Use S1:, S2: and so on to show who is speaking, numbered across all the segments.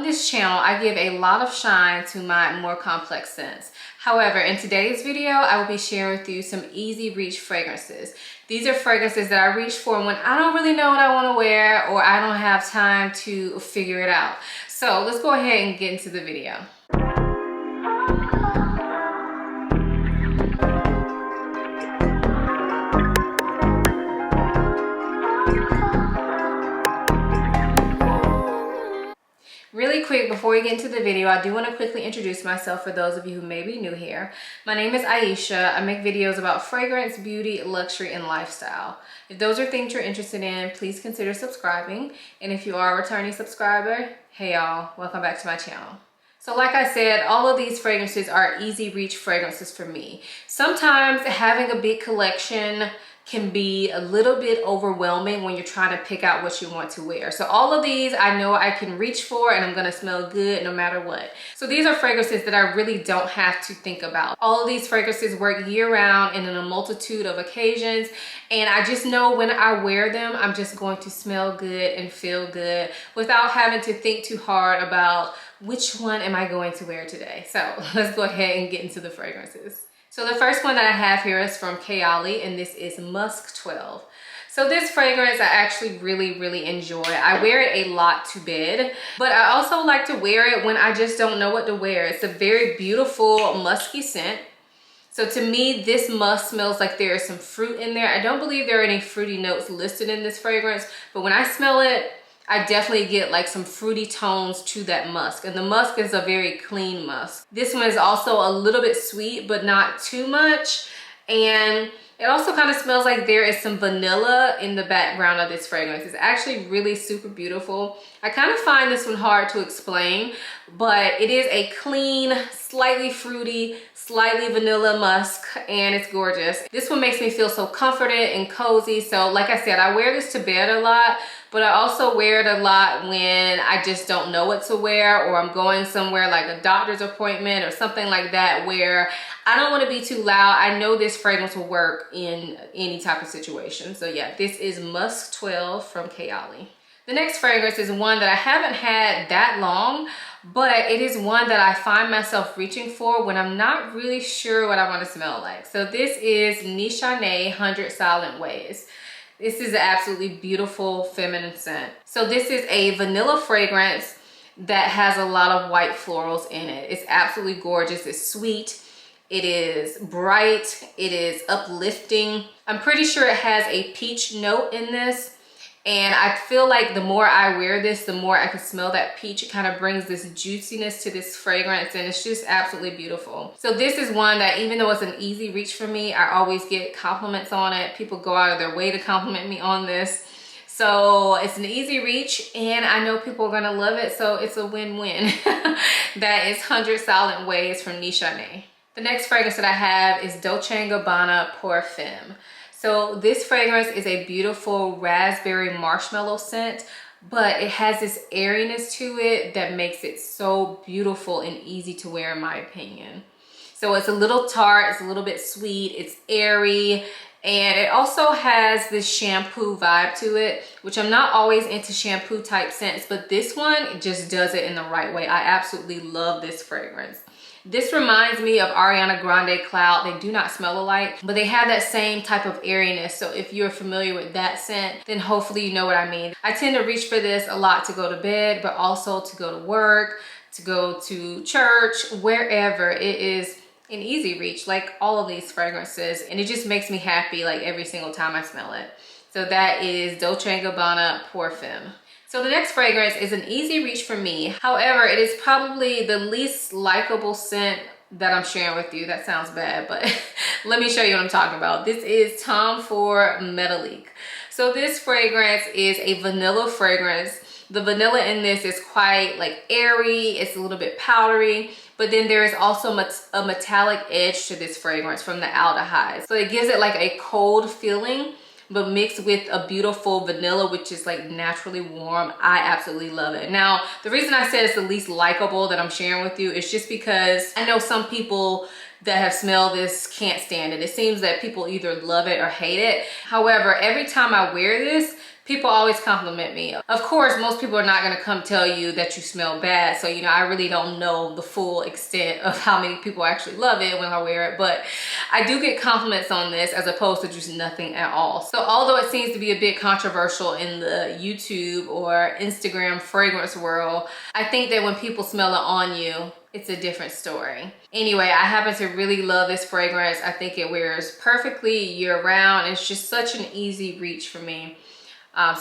S1: On this channel, I give a lot of shine to my more complex scents. However, in today's video, I will be sharing with you some easy reach fragrances. These are fragrances that I reach for when I don't really know what I want to wear or I don't have time to figure it out. So let's go ahead and get into the video. Really quick, before we get into the video, I do want to quickly introduce myself for those of you who may be new here. My name is Ayesha. I make videos about fragrance, beauty, luxury, and lifestyle. If those are things you're interested in, please consider subscribing. And if you are a returning subscriber, hey y'all, welcome back to my channel. So like I said, all of these fragrances are easy reach fragrances for me. Sometimes having a big collection can be a little bit overwhelming when you're trying to pick out what you want to wear. So all of these I know I can reach for and I'm gonna smell good no matter what. So these are fragrances that I really don't have to think about. All of these fragrances work year-round and in a multitude of occasions, and I just know when I wear them, I'm just going to smell good and feel good without having to think too hard about which one am I going to wear today. So let's go ahead and get into the fragrances. So the first one that I have here is from Kayali, and this is Musk 12. So this fragrance I actually really enjoy. I wear it a lot to bed, but I also like to wear it when I just don't know what to wear. It's a very beautiful musky scent. So to me, this musk smells like there is some fruit in there. I don't believe there are any fruity notes listed in this fragrance, but when I smell it, I definitely get like some fruity tones to that musk, and the musk is a very clean musk. This one is also a little bit sweet, but not too much, and it also kind of smells like there is some vanilla in the background of this fragrance. It's actually really super beautiful. I kind of find this one hard to explain, but it is a clean, slightly fruity, slightly vanilla musk, and it's gorgeous. This one makes me feel so comforted and cozy. So like I said, I wear this to bed a lot, but I also wear it a lot when I just don't know what to wear, or I'm going somewhere like a doctor's appointment or something like that where I don't want to be too loud. I know this fragrance will work in any type of situation. So yeah, this is Musk 12 from Kayali. The next fragrance is one that I haven't had that long, but it is one that I find myself reaching for when I'm not really sure what I want to smell like. So this is Nishane 100 Silent Ways. This is an absolutely beautiful feminine scent. So this is a vanilla fragrance that has a lot of white florals in it. It's absolutely gorgeous. It's sweet. It is bright. It is uplifting. I'm pretty sure it has a peach note in this. And I feel like the more I wear this, the more I can smell that peach. It kind of brings this juiciness to this fragrance, and it's just absolutely beautiful. So this is one that, even though it's an easy reach for me, I always get compliments on it. People go out of their way to compliment me on this. So it's an easy reach, and I know people are gonna love it, so it's a win-win. That is 100 Silent Ways from Nishane. The next fragrance that I have is Dolce & Gabbana Perfume. So this fragrance is a beautiful raspberry marshmallow scent, but it has this airiness to it that makes it so beautiful and easy to wear, in my opinion. So it's a little tart, it's a little bit sweet, it's airy, and it also has this shampoo vibe to it, which I'm not always into shampoo type scents, but this one just does it in the right way. I absolutely love this fragrance. This reminds me of Ariana Grande Cloud. They do not smell alike, but they have that same type of airiness. So if you're familiar with that scent, then hopefully you know what I mean. I tend to reach for this a lot to go to bed, but also to go to work, to go to church, wherever. It is an easy reach, like all of these fragrances, and it just makes me happy like every single time I smell it. So that is Dolce & Gabbana Perfume. So the next fragrance is an easy reach for me. However, it is probably the least likable scent that I'm sharing with you. That sounds bad, but let me show you what I'm talking about. This is Tom Ford Metallique. So this fragrance is a vanilla fragrance. The vanilla in this is quite like airy. It's a little bit powdery, but then there is also a metallic edge to this fragrance from the aldehydes. So it gives it like a cold feeling, but mixed with a beautiful vanilla, which is like naturally warm. I absolutely love it. Now, the reason I said it's the least likable that I'm sharing with you is just because I know some people that have smelled this can't stand it. It seems that people either love it or hate it. However, every time I wear this, People always compliment me. Of course, most people are not going to come tell you that you smell bad. So, you know, I really don't know the full extent of how many people actually love it when I wear it. But I do get compliments on this as opposed to just nothing at all. So although it seems to be a bit controversial in the YouTube or Instagram fragrance world, I think that when people smell it on you, it's a different story. Anyway, I happen to really love this fragrance. I think it wears perfectly year round. It's just such an easy reach for me.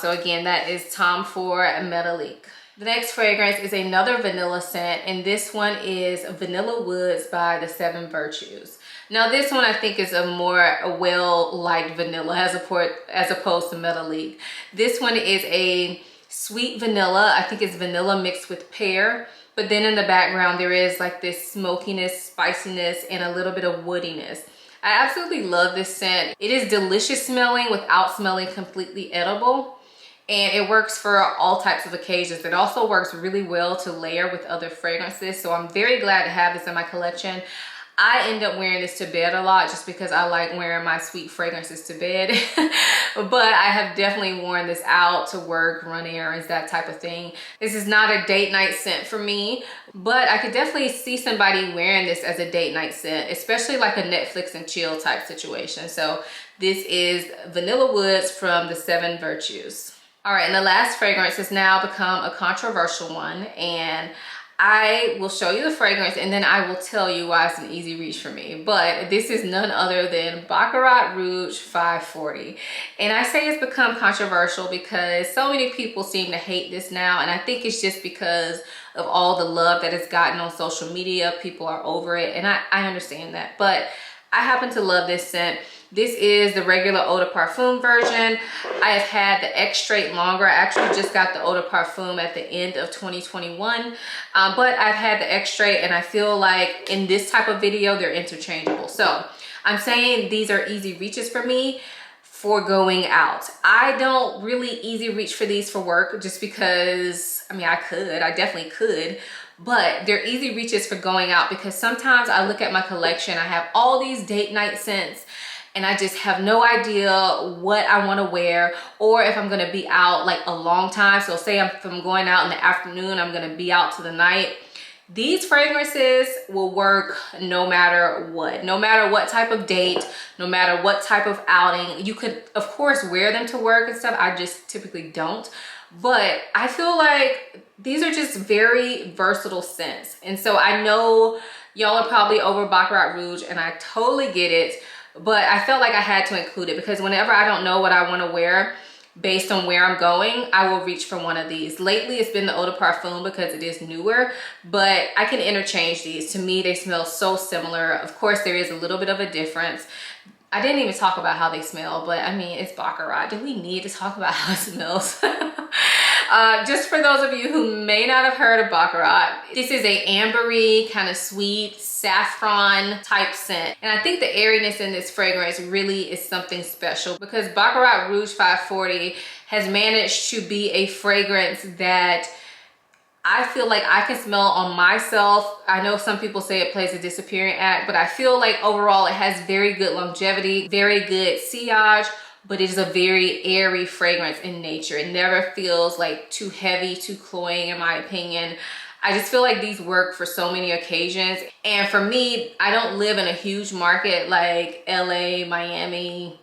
S1: So again, that is Tom Ford Metallique. The next fragrance is another vanilla scent, and this one is Vanilla Woods by the Seven Virtues. Now this one I think is a more well-liked vanilla as opposed to Metallique. This one is a sweet vanilla. I think it's vanilla mixed with pear, but then in the background there is like this smokiness, spiciness, and a little bit of woodiness. I absolutely love this scent. It is delicious smelling without smelling completely edible. And it works for all types of occasions. It also works really well to layer with other fragrances. So I'm very glad to have this in my collection. I end up wearing this to bed a lot just because I like wearing my sweet fragrances to bed. But I have definitely worn this out to work, run errands, that type of thing. This is not a date night scent for me, but I could definitely see somebody wearing this as a date night scent, especially like a Netflix and chill type situation. So this is Vanilla Woods from the Seven Virtues. All right, and the last fragrance has now become a controversial one, and I will show you the fragrance and then I will tell you why it's an easy reach for me. But this is none other than Baccarat Rouge 540. And I say it's become controversial because so many people seem to hate this now, and I think it's just because of all the love that it's gotten on social media. People are over it, and I understand that. But I happen to love this scent. This is the regular eau de parfum version. I have had the extrait longer. I actually just got the eau de parfum at the end of 2021. But I've had the extrait, and I feel like in this type of video, they're interchangeable. So I'm saying these are easy reaches for me for going out. I don't really easy reach for these for work just because, I mean, I definitely could. But they're easy reaches for going out because sometimes I look at my collection, I have all these date night scents, and I just have no idea what I want to wear, or if I'm going to be out like a long time. So say if I'm going out in the afternoon, I'm going to be out to the night. These fragrances will work no matter what type of date, no matter what type of outing. You could, of course, wear them to work and stuff. I just typically don't. But I feel like these are just very versatile scents. And so I know y'all are probably over Baccarat Rouge, and I totally get it. But I felt like I had to include it because whenever I don't know what I want to wear based on where I'm going, I will reach for one of these. Lately, it's been the eau de parfum because it is newer, but I can interchange these. To me, they smell so similar. Of course, there is a little bit of a difference. I didn't even talk about how they smell, but I mean, it's Baccarat. Do we need to talk about how it smells? Just for those of you who may not have heard of Baccarat, this is a ambery, kind of sweet, saffron type scent. And I think the airiness in this fragrance really is something special because Baccarat Rouge 540 has managed to be a fragrance that I feel like I can smell on myself. I know some people say it plays a disappearing act, but I feel like overall it has very good longevity, very good sillage, but it is a very airy fragrance in nature. It never feels like too heavy, too cloying in my opinion. I just feel like these work for so many occasions. And for me, I don't live in a huge market like LA, Miami,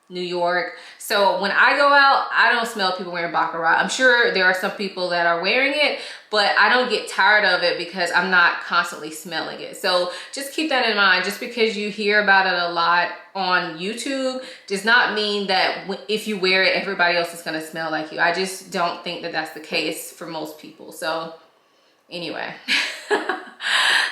S1: New York. So when I go out, I don't smell people wearing Baccarat. I'm sure there are some people that are wearing it, but I don't get tired of it because I'm not constantly smelling it. So just keep that in mind. Just because you hear about it a lot on YouTube does not mean that if you wear it, everybody else is going to smell like you. I just don't think that that's the case for most people. So anyway,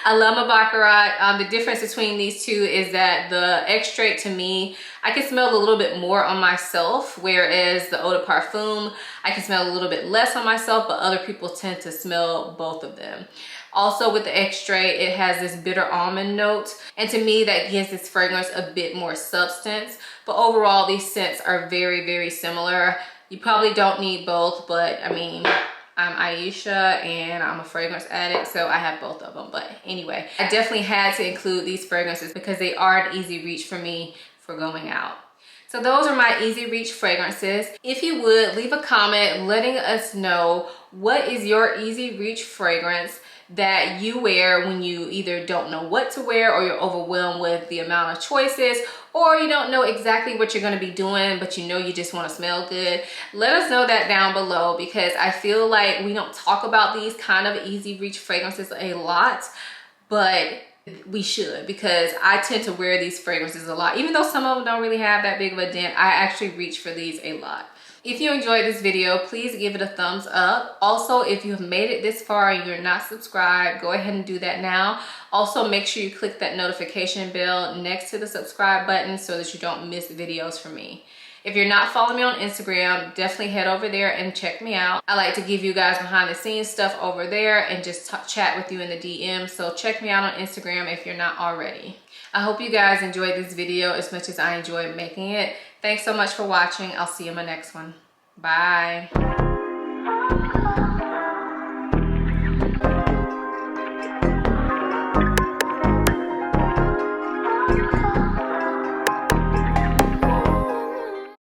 S1: I love my Baccarat. The difference between these two is that the extrait, to me, I can smell a little bit more on myself, whereas the eau de parfum, I can smell a little bit less on myself, but other people tend to smell both of them. Also with the extrait, it has this bitter almond note, and to me that gives this fragrance a bit more substance. But overall, these scents are very, very similar. You probably don't need both, but I mean, I'm Ayesha and I'm a fragrance addict, so I have both of them. But anyway, I definitely had to include these fragrances because they are an easy reach for me for going out. So those are my easy reach fragrances. If you would, leave a comment letting us know what is your easy reach fragrance that you wear when you either don't know what to wear, or you're overwhelmed with the amount of choices, or you don't know exactly what you're going to be doing but you know you just want to smell good. Let us know that down below, because I feel like we don't talk about these kind of easy reach fragrances a lot, but we should, because I tend to wear these fragrances a lot. Even though some of them don't really have that big of a dent, I actually reach for these a lot. If you enjoyed this video, please give it a thumbs up. Also, if you have made it this far and you're not subscribed, go ahead and do that now. Also, make sure you click that notification bell next to the subscribe button so that you don't miss videos from me. If you're not following me on Instagram, definitely head over there and check me out. I like to give you guys behind the scenes stuff over there and just chat with you in the DM. So check me out on Instagram if you're not already. I hope you guys enjoyed this video as much as I enjoyed making it. Thanks so much for watching. I'll see you in my next one. Bye.